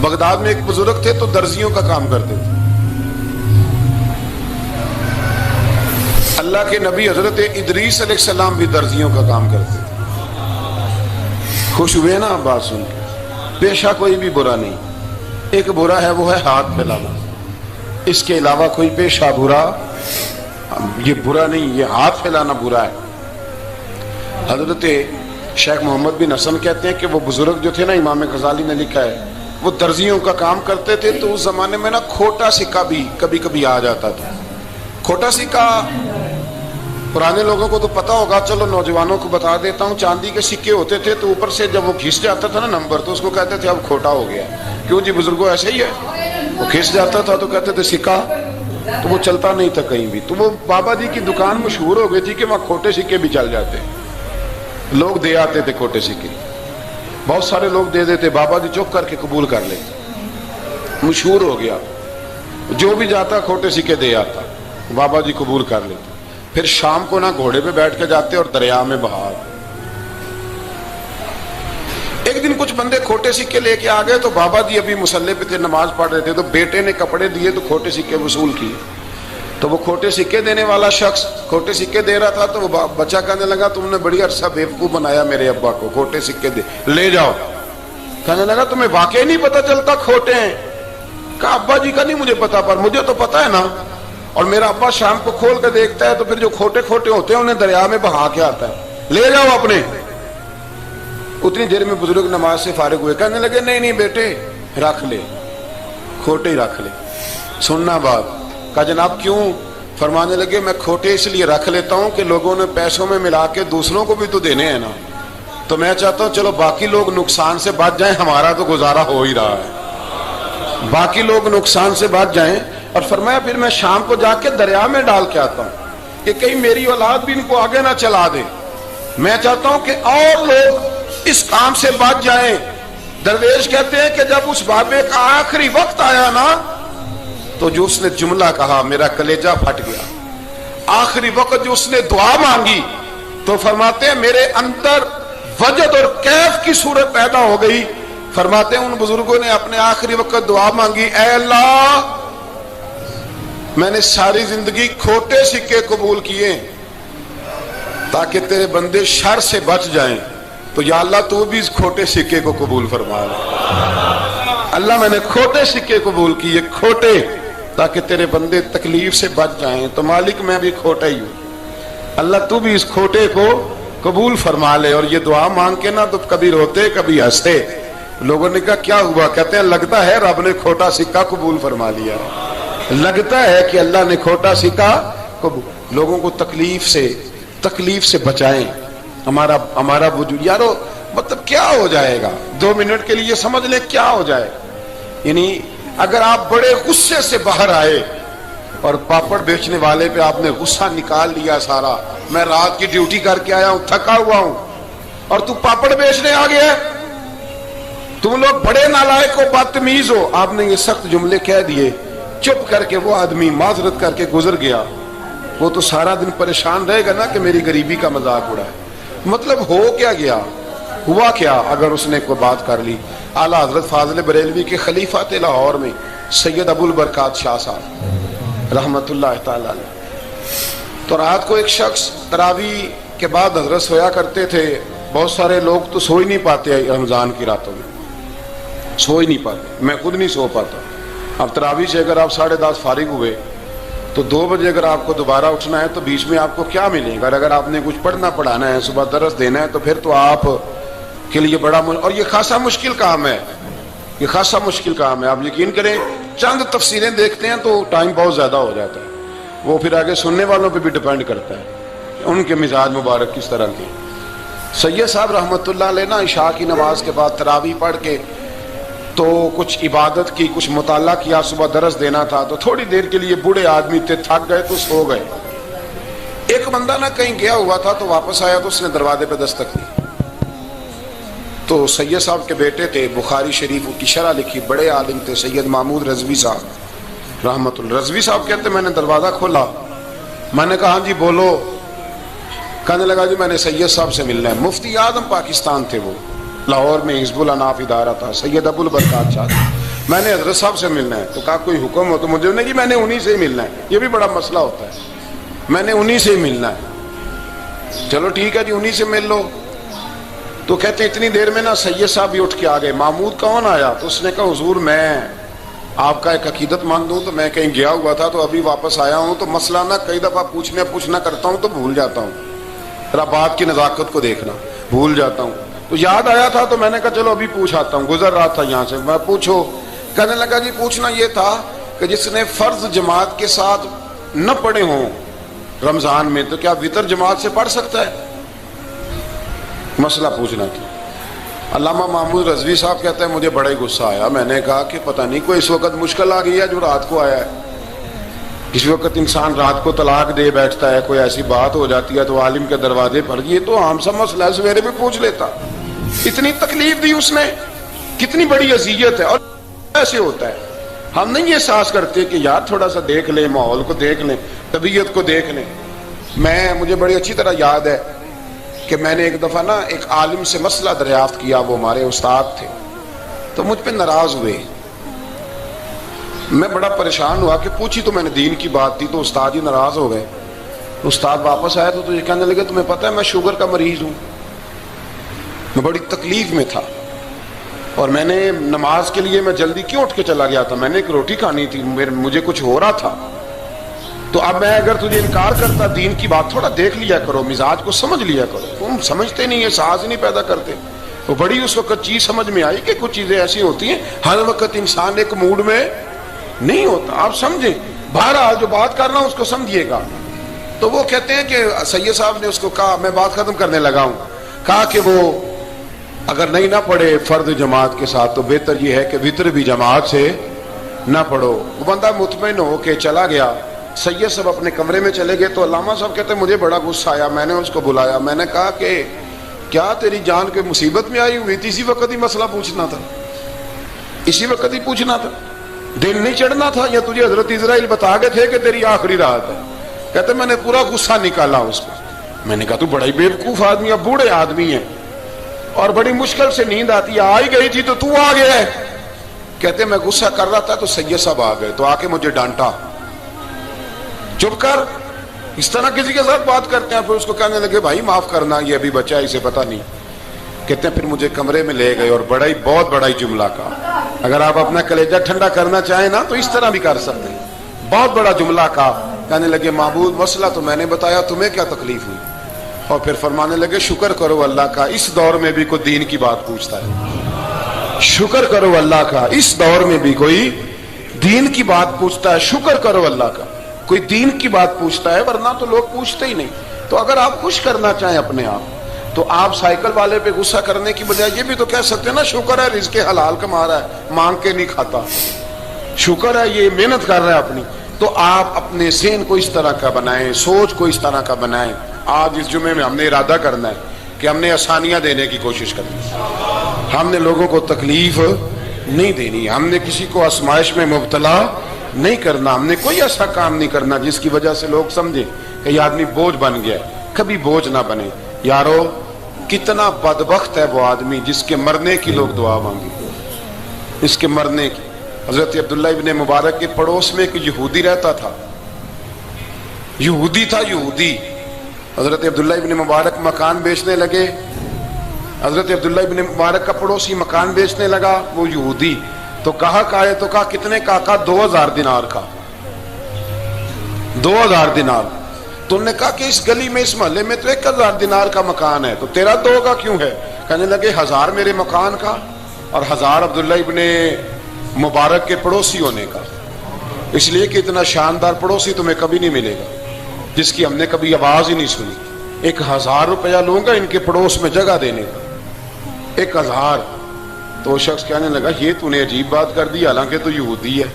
Baghdad میں ایک بزرگ تھے تو درزیوں کا کام کرتے تھے. اللہ کے نبی حضرت ادریس علیہ السلام بھی درزیوں کا کام کرتے تھے. خوش ہوئے نا بات سن کے؟ پیشہ کوئی بھی برا نہیں، ایک برا ہے وہ ہے ہاتھ پھیلانا، اس کے علاوہ کوئی پیشہ برا یہ برا نہیں، یہ ہاتھ پھیلانا برا ہے. حضرت شیخ محمد بن حسن کہتے ہیں کہ وہ بزرگ جو تھے نا، امام غزالی نے لکھا ہے، وہ درزیوں کا کام کرتے تھے تو اس زمانے میں نا کھوٹا سکہ بھی کبھی کبھی آ جاتا تھا. کھوٹا سکہ پرانے لوگوں کو تو پتا ہوگا، چلو نوجوانوں کو بتا دیتا ہوں. چاندی کے سکے ہوتے تھے تو اوپر سے جب وہ کھس جاتا تھا نا نمبر، تو اس کو کہتے تھے اب کھوٹا ہو گیا. کیوں جی بزرگوں ایسے ہی ہے، وہ کھس جاتا تھا تو کہتے تھے سکہ، تو وہ چلتا نہیں تھا کہیں بھی. تو وہ بابا جی کی دکان مشہور ہو گئی تھی کہ وہاں کھوٹے سکے بھی چل جاتے، لوگ دے آتے تھے کھوٹے سکے، بہت سارے لوگ دے دیتے، بابا جی چپ کر کے قبول کر لیتے. مشہور ہو گیا، جو بھی جاتا کھوٹے سکے دے آتا، بابا جی قبول کر لیتے. پھر شام کو نہ گھوڑے پہ بیٹھ کے جاتے اور دریا میں بہا. ایک دن کچھ بندے کھوٹے سکے لے کے آ گئے تو بابا جی ابھی مصلے پہ تھے، نماز پڑھ رہے تھے، تو بیٹے نے کپڑے دیے تو کھوٹے سکے وصول کیے. تو وہ کھوٹے سکے دینے والا شخص کھوٹے سکے دے رہا تھا تو وہ بچہ کہنے لگا تم نے بڑی عرصہ بیوقوف بنایا میرے ابا کو، کھوٹے سکے دے لے جاؤ. کہنے لگا تمہیں واقعی نہیں پتا چلتا کھوٹے ہیں؟ کہا ابا جی کا نہیں مجھے پتا، پر مجھے تو پتا ہے نا، اور میرا ابا شام کو کھول کے دیکھتا ہے تو پھر جو کھوٹے کھوٹے ہوتے ہیں انہیں دریا میں بہا کے آتا ہے، لے جاؤ اپنے. اتنی دیر میں بزرگ نماز سے فارغ ہوئے، کہنے لگے نہیں نہیں بیٹے رکھ لے، کھوٹے ہی رکھ لے. سننا بات. کہا جناب کیوں؟ فرمانے لگے میں کھوٹے اس لیے رکھ لیتا ہوں کہ لوگوں نے پیسوں میں ملا کے دوسروں کو بھی تو دینے ہیں نا، تو میں چاہتا ہوں چلو باقی لوگ نقصان سے بچ جائیں، ہمارا تو گزارا ہو ہی رہا ہے، باقی لوگ نقصان سے بچ جائیں. اور فرمایا پھر میں شام کو جا کے دریا میں ڈال کے آتا ہوں کہ کہیں میری اولاد بھی ان کو آگے نہ چلا دے. میں چاہتا ہوں کہ اور لوگ اس کام سے بچ جائیں. درویش کہتے ہیں کہ جب اس بابے کا آخری وقت آیا نا تو جو اس نے جملہ کہا میرا کلیجہ پھٹ گیا. آخری وقت جو اس نے دعا مانگی تو فرماتے ہیں میرے اندر وجد اور کیف کی صورت پیدا ہو گئی. فرماتے ہیں ان بزرگوں نے اپنے آخری وقت دعا مانگی، اے اللہ میں نے ساری زندگی کھوٹے سکے قبول کیے تاکہ تیرے بندے شر سے بچ جائیں، تو یا اللہ تو بھی اس کھوٹے سکے کو قبول فرما لے. اللہ میں نے کھوٹے سکے قبول کیے، کھوٹے، تاکہ تیرے بندے تکلیف سے بچ جائیں. تو مالک میں بھی کھوٹا ہی ہوں، اللہ تو بھی اس کھوٹے کو قبول فرما لے. اور یہ دعا مانگ کے نا تو کبھی روتے کبھی ہنستے. لوگوں نے کہا کیا ہوا؟ کہتے ہیں لگتا ہے رب نے کھوٹا سکہ قبول فرما لیا، لگتا ہے کہ اللہ نے کھوٹا سکہ قبول. لوگوں کو تکلیف سے بچائیں. ہمارا وجود یارو مطلب کیا ہو جائے گا 2 منٹ کے لیے سمجھ لیں کیا ہو جائے. یعنی اگر آپ بڑے غصے سے باہر آئے اور پاپڑ بیچنے والے پہ آپ نے غصہ نکال لیا سارا، میں رات کی ڈیوٹی کر کے آیا ہوں تھکا ہوا ہوں اور تو پاپڑ بیچنے آ گیا، تم لوگ بڑے نالائق ہو بدتمیز ہو، آپ نے یہ سخت جملے کہہ دیے، چپ کر کے وہ آدمی معذرت کر کے گزر گیا، وہ تو سارا دن پریشان رہے گا نا کہ میری غریبی کا مذاق اڑا ہے. مطلب ہو کیا گیا، ہوا کیا اگر اس نے کوئی بات کر لی. اعلیٰ حضرت فاضل بریلوی کے خلیفہ تھے لاہور میں سید ابو البرکات شاہ صاحب رحمت اللہ تعالی علیہ. تو رات کو ایک شخص تراویح کے بعد حضرت سویا کرتے تھے. بہت سارے لوگ تو سو ہی نہیں پاتے رمضان کی راتوں میں، سو ہی نہیں پاتے، میں خود نہیں سو پاتا. اب تراویح سے اگر آپ 10:30 فارغ ہوئے تو 2 بجے اگر آپ کو دوبارہ اٹھنا ہے تو بیچ میں آپ کو کیا ملے گا؟ اگر آپ نے کچھ پڑھنا پڑھانا ہے، صبح درس دینا ہے، تو پھر تو آپ کے لیے بڑا اور یہ خاصا مشکل کام ہے، یہ خاصا مشکل کام ہے. آپ یقین کریں چند تفسیریں دیکھتے ہیں تو ٹائم بہت زیادہ ہو جاتا ہے. وہ پھر آگے سننے والوں پہ بھی ڈیپینڈ کرتا ہے ان کے مزاج مبارک کس طرح کے. سید صاحب رحمۃ اللہ علیہ نا عشاء کی نماز کے بعد تراویح پڑھ کے تو کچھ عبادت کی، کچھ مطالعہ کیا، صبح درس دینا تھا تو تھوڑی دیر کے لیے بوڑھے آدمی تھے، تھک گئے تو سو گئے. ایک بندہ نا کہیں گیا ہوا تھا تو واپس آیا تو اس نے دروازے پہ دستک دی. تو سید صاحب کے بیٹے تھے، بخاری شریف کی شرح لکھی، بڑے عالم تھے سید محمود رضوی صاحب رحمت اللہ. رضوی صاحب کہتے میں نے دروازہ کھولا، میں نے کہا ہاں جی بولو. کہنے لگا جی میں نے سید صاحب سے ملنا ہے. مفتی اعظم پاکستان تھے وہ، لاہور میں حزب الاناف ادارہ تھا، سید ابو البرکات شاہ. میں نے حضرت صاحب سے ملنا ہے. تو کہا کوئی حکم ہو تو مجھے نہیں کہ میں نے انہی سے ہی ملنا ہے. یہ بھی بڑا مسئلہ ہوتا ہے, میں نے انہی سے ہی ملنا ہے. چلو ٹھیک ہے جی, انہی سے مل لو. تو کہتے اتنی دیر میں نا سید صاحب بھی اٹھ کے آ گئے. محمود کون آیا؟ تو اس نے کہا حضور میں آپ کا ایک عقیدت مند ہوں, تو میں کہیں گیا ہوا تھا تو ابھی واپس آیا ہوں, تو مسئلہ نا کئی دفعہ پوچھنا کرتا ہوں تو بھول جاتا ہوں, ذرا بات کی نزاکت کو دیکھنا, بھول جاتا ہوں. تو یاد آیا تھا تو میں نے کہا چلو ابھی پوچھ آتا ہوں, گزر رہا تھا یہاں سے. میں پوچھو. کہنے لگا جی پوچھنا یہ تھا کہ جس نے فرض جماعت کے ساتھ نہ پڑھے ہوں رمضان میں, تو کیا وتر جماعت سے پڑھ سکتا ہے؟ مسئلہ پوچھنا تھا. علامہ محمود رضوی صاحب کہتے ہیں مجھے بڑا ہی غصہ آیا. میں نے کہا کہ پتہ نہیں کوئی اس وقت مشکل آ گئی ہے جو رات کو آیا ہے. کسی وقت انسان رات کو طلاق دے بیٹھتا ہے, کوئی ایسی بات ہو جاتی ہے تو عالم کے دروازے پر, یہ تو عام سا مسئلہ ہے, سویرے بھی پوچھ لیتا. اتنی تکلیف دی اس نے, کتنی بڑی اذیت ہے. اور ایسے ہوتا ہے, ہم نہیں احساس کرتے کہ یار تھوڑا سا دیکھ لیں, ماحول کو دیکھ لیں, طبیعت کو دیکھ لیں. مجھے بڑی اچھی طرح یاد ہے کہ میں نے ایک دفعہ نا ایک عالم سے مسئلہ دریافت کیا, وہ ہمارے استاد تھے, تو مجھ پہ ناراض ہوئے. میں بڑا پریشان ہوا کہ پوچھی تو میں نے دین کی بات تھی, تو استاد ہی ناراض ہو گئے. استاد واپس آیا تو یہ کہنے لگے تمہیں پتہ ہے میں شوگر کا مریض ہوں. میں بڑی تکلیف میں تھا اور میں نے نماز کے لیے میں جلدی کیوں اٹھ کے چلا گیا تھا, میں نے ایک روٹی کھانی تھی, مجھے کچھ ہو رہا تھا. تو اب میں اگر تجھے انکار کرتا, دین کی بات تھوڑا دیکھ لیا کرو, مزاج کو سمجھ لیا کرو, تم سمجھتے نہیں, احساس ہی نہیں پیدا کرتے. تو بڑی اس وقت چیز سمجھ میں آئی کہ کچھ چیزیں ایسی ہوتی ہیں ہر وقت انسان ایک موڈ میں نہیں ہوتا. آپ سمجھیں, بہرحال جو بات کرنا اس کو سمجھیے گا. تو وہ کہتے ہیں کہ سید صاحب نے اس کو کہا, میں بات ختم کرنے لگا ہوں, کہا کہ وہ اگر نہیں نہ پڑھے فرد جماعت کے ساتھ تو بہتر یہ ہے کہ وتر بھی جماعت سے نہ پڑھو. وہ بندہ مطمئن ہو کے چلا گیا. سید صاحب اپنے کمرے میں چلے گئے تو علامہ صاحب کہتے ہیں مجھے بڑا غصہ آیا. میں نے اس کو بلایا, میں نے کہا کہ کیا تیری جان کے مصیبت میں آئی ہوئی تھی؟ اسی وقت ہی مسئلہ پوچھنا تھا, اسی وقت ہی پوچھنا تھا, دن نہیں چڑھنا تھا, یا تجھے حضرت اسرائیل بتا گئے تھے کہ تیری آخری رات ہے؟ کہتے میں نے پورا غصہ نکالا اس کو. میں نے کہا تو بڑا ہی بیوقوف آدمی ہے, بوڑھے آدمی ہیں اور بڑی مشکل سے نیند آتی ہے, آ ہی گئی تھی تو آ گیا ہے. کہتے میں غصہ کر رہا تھا تو سید صاحب آ گئے, تو آ کے مجھے ڈانٹا, چپ کر, اس طرح کسی کے ساتھ بات کرتے ہیں. پھر اس کو کہنے لگے بھائی معاف کرنا, یہ ابھی بچہ ہے, اسے پتہ نہیں. کہتے ہیں پھر مجھے کمرے میں لے گئے اور بہت بڑا ہی جملہ کہا. اگر آپ اپنا کلیجہ ٹھنڈا کرنا چاہیں نا تو اس طرح بھی کر سکتے ہیں. بہت بڑا جملہ کہا. کہنے لگے معبود مسئلہ تو میں نے بتایا, تمہیں کیا تکلیف ہوئی؟ اور پھر فرمانے لگے شکر کرو اللہ کا, اس دور میں بھی کوئی دین کی بات پوچھتا ہے. شکر کرو اللہ کا, اس دور میں بھی کوئی دین کی بات پوچھتا ہے. شکر کرو اللہ کا, کوئی دین کی بات پوچھتا ہے, ورنہ تو لوگ پوچھتے ہی نہیں. تو اگر آپ خوش کرنا چاہیں اپنے آپ تو آپ سائیکل والے پہ غصہ کرنے کی بجائے یہ بھی تو کہہ سکتے ہیں نا شکر ہے رزق حلال کما رہا ہے, مانگ کے نہیں کھاتا, شکر ہے یہ محنت کر رہا ہے اپنی. تو آپ اپنے ذہن کو اس طرح کا بنائیں, سوچ کو اس طرح کا بنائیں. آج اس جمعے میں ہم نے ارادہ کرنا ہے کہ ہم نے آسانیاں دینے کی کوشش کرنی ہے, ہم نے لوگوں کو تکلیف نہیں دینی, ہم نے کسی کو آزمائش میں مبتلا نہیں کرنا, ہم نے کوئی ایسا کام نہیں کرنا جس کی وجہ سے لوگ سمجھیں کہ یہ آدمی بوجھ بن گیا ہے. کبھی بوجھ نہ بنے. یارو کتنا بدبخت ہے وہ آدمی جس کے مرنے کی لوگ دعا مانگی, اس کے مرنے کی. حضرت عبداللہ ابن مبارک کے پڑوس میں ایک یہودی رہتا تھا, یہودی تھا, یہودی. حضرت عبداللہ ابن مبارک مکان بیچنے لگے. حضرت عبداللہ ابن مبارک کا پڑوسی مکان بیچنے لگا, وہ یہودی. تو کہا تو کہا کتنے کا؟ 2000 دینار کا. 2000 دینار. تو انہوں نے کہا کہ اس گلی میں, اس محلے میں تو 1000 دینار کا مکان ہے, تو تیرا 2 کا کیوں ہے؟ کہنے لگے 1000 میرے مکان کا اور 1000 عبداللہ ابن مبارک کے پڑوسی ہونے کا. اس لیے کہ اتنا شاندار پڑوسی تمہیں کبھی نہیں ملے گا جس کی ہم نے کبھی آواز ہی نہیں سنی. 1000 روپیہ لوں گا ان کے پڑوس میں جگہ دینے کا, 1000. تو وہ شخص کہنے لگا یہ تو نے عجیب بات کر دی, حالانکہ تو یہودی ہے,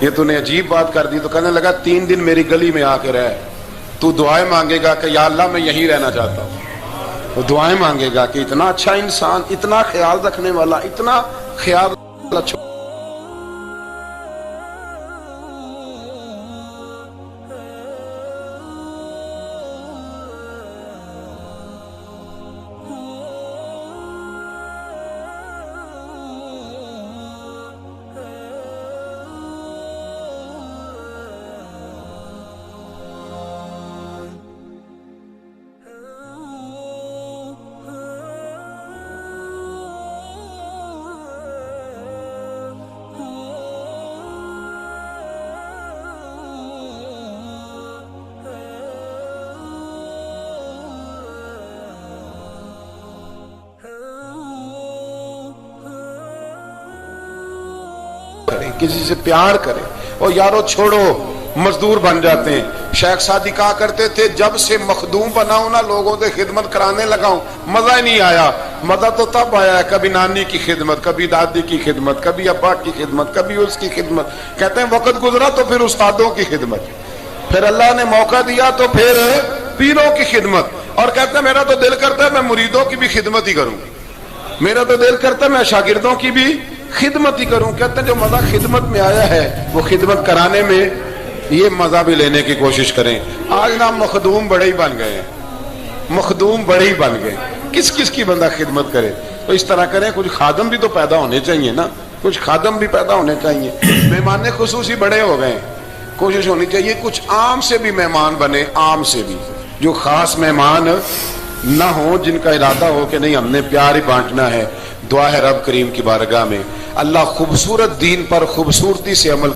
یہ تو نے عجیب بات کر دی. تو کہنے لگا 3 دن میری گلی میں آ کے رہ, تو دعائیں مانگے گا کہ یا اللہ میں یہیں رہنا چاہتا ہوں. تو دعائیں مانگے گا کہ اتنا اچھا انسان, اتنا خیال رکھنے والا, اتنا خیال اچھا کریں, کسی سے پیار کریں. اور یارو چھوڑو مزدور بن جاتے ہیں. شیخ سعدی کہا کرتے تھے جب سے مخدوم بناؤں نا لوگوں سے خدمت کرانے لگاؤں مزہ ہی نہیں آیا. مزہ تو تب آیا ہے کبھی نانی کی خدمت, کبھی دادی کی خدمت, کبھی ابا کی خدمت, کبھی اس کی خدمت. کہتے ہیں وقت گزرا تو پھر استادوں کی خدمت, پھر اللہ نے موقع دیا تو پھر پیروں کی خدمت. اور کہتے ہیں میرا تو دل کرتا ہے میں مریدوں کی بھی خدمت ہی کروں, میرا تو دل کرتا ہے میں شاگردوں کی بھی خدمت ہی کروں. کہتے ہیں جو مزہ خدمت میں آیا ہے وہ خدمت کرانے میں یہ مزہ بھی لینے کی کوشش کریں. آج نا مخدوم بڑے ہی بن گئے ہیں, مخدوم بڑے ہی بن گئے. کس کس کی بندہ خدمت کرے؟ تو اس طرح کریں, کچھ خادم بھی تو پیدا ہونے چاہیے نا, کچھ خادم بھی پیدا ہونے چاہیے. مہمان خصوصی بڑے ہو گئے, کوشش ہونی چاہیے کچھ عام سے بھی مہمان بنے, عام سے بھی جو خاص مہمان نہ ہوں, جن کا ارادہ ہو کہ نہیں ہم نے پیار ہی بانٹنا ہے. دعا ہے رب کریم کی بارگاہ میں اللہ خوبصورت دین پر خوبصورتی سے عمل